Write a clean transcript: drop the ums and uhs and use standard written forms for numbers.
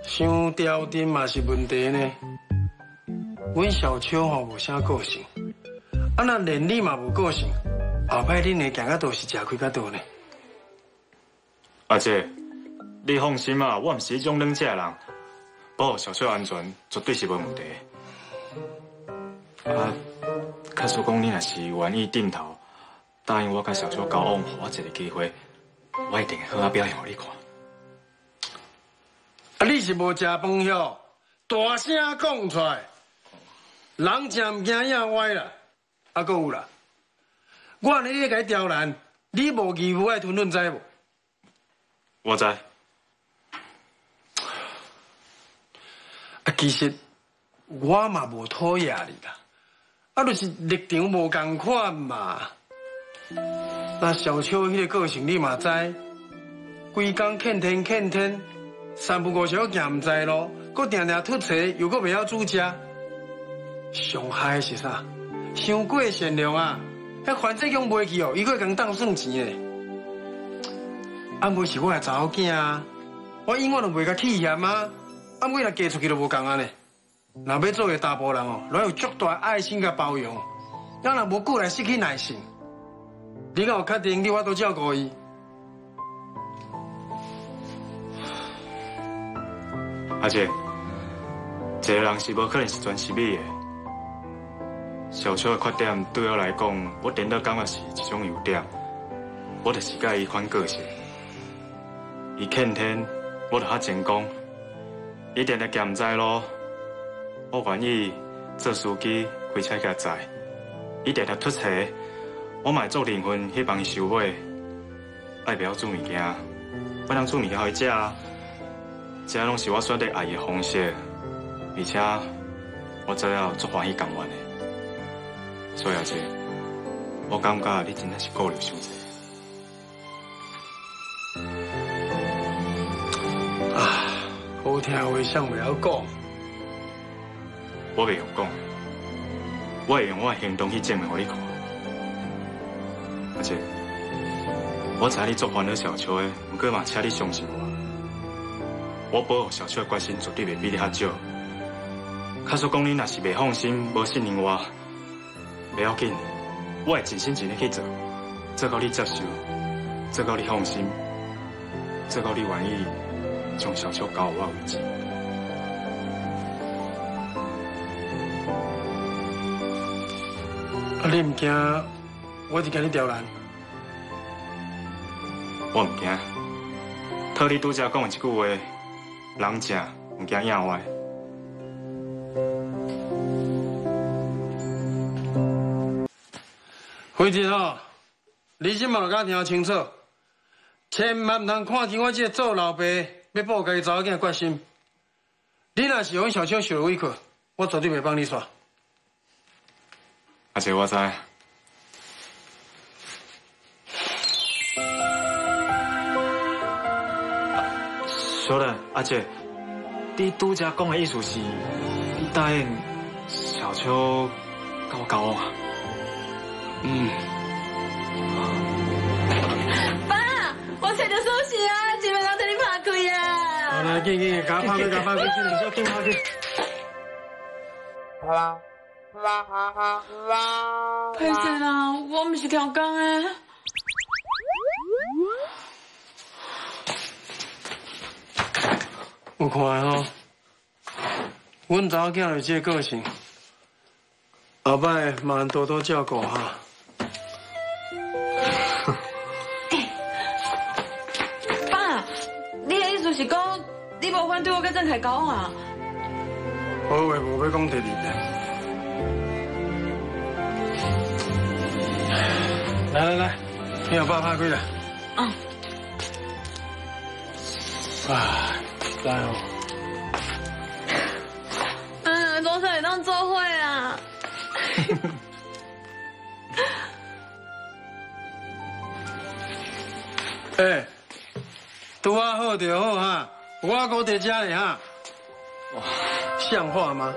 伤刁တင်း嘛是问题呢。阮小秋吼无啥个性，啊那连你嘛无个性，后摆恁会行到倒是食亏到倒呢？阿姐，你放心啊，我毋是迄种冷静的人，保护小秋安全绝对是无问题。啊，假使讲你若是愿意点头，答应我甲小秋交往，互我一个机会，我一定会好好表现互你看。啊，你是无食饭哟，大声讲出来，人正唔惊影歪啦。啊，搁有啦，我呢咧甲你刁难，你无义务爱吞论知无？我知。啊，其实我嘛无讨厌你啦，啊，就是立场无共款嘛。那小秋迄个个性你嘛知，规工欠天，三不五时要行唔知咯，搁定定吐槽，又搁袂晓煮食。上害是啥？伤过善良啊！迄反正用袂去哦，伊搁会共当算钱诶。啊，袂是我诶查某囝啊，我永远都袂甲气嫌啊。啊，尾若嫁出去就无共啊呢。若要做个查甫人哦，要有足大爱心甲包容，咱若无过来失去耐性。你敢有确定你我都照顾伊？阿姐，一个人是无可能是全是美的。小秋的缺点对我来讲，我颠倒感觉是一种优点。我就是介伊款个性。伊欠天，我就较成功。伊定定行唔知路，我愿意做司机开车甲载。伊定定出车，我嘛会做灵魂去帮伊收尾。爱不晓煮物件，我通煮物件互伊食啊。这拢是我选择爱的方式，而且我做了足欢喜甘愿的。所以阿姐，我感觉你真正是顾虑伤济。啊，好听话想袂晓讲。我袂用讲，我会用我的行动去证明互你看。阿姐，我知你做烦恼小秋的，不过嘛，请你相信我。我保护小秋的决心绝对袂比你较少。假使讲你若是袂放心、无信任我，袂要紧，我会尽心尽力去做，做到你接受，做到你放心，做到你愿意将小秋交我为止。啊，你唔惊我就惊你刁难？我唔惊，套你拄则讲的一句话，人正唔惊影歪。辉天哦，你即马就甲我听清楚，千万唔通看见我这个做老爸要保家己查某囝的决心。你若是用小秋受委屈，我绝对袂帮你煞。阿姐，我知。小兰，阿姐，你拄则讲的意思是，你答应小秋跟我交往啊？爸，我找到锁匙啊，前面人替你拍开啊！好来，紧，甲拍开，紧拍开。歹势啦，我唔是调工的。有看吼，阮查某囝有这个个性，后摆麻烦多多照顾哈。爸，你的意思是讲你无反对我甲郑凯交往啊？好话无要讲第二遍。来，你把爸拍开来。嗯。啊，来哦。总算会当做伙啊！拄啊好就好哈，我搁在这里哈。哇，像话吗？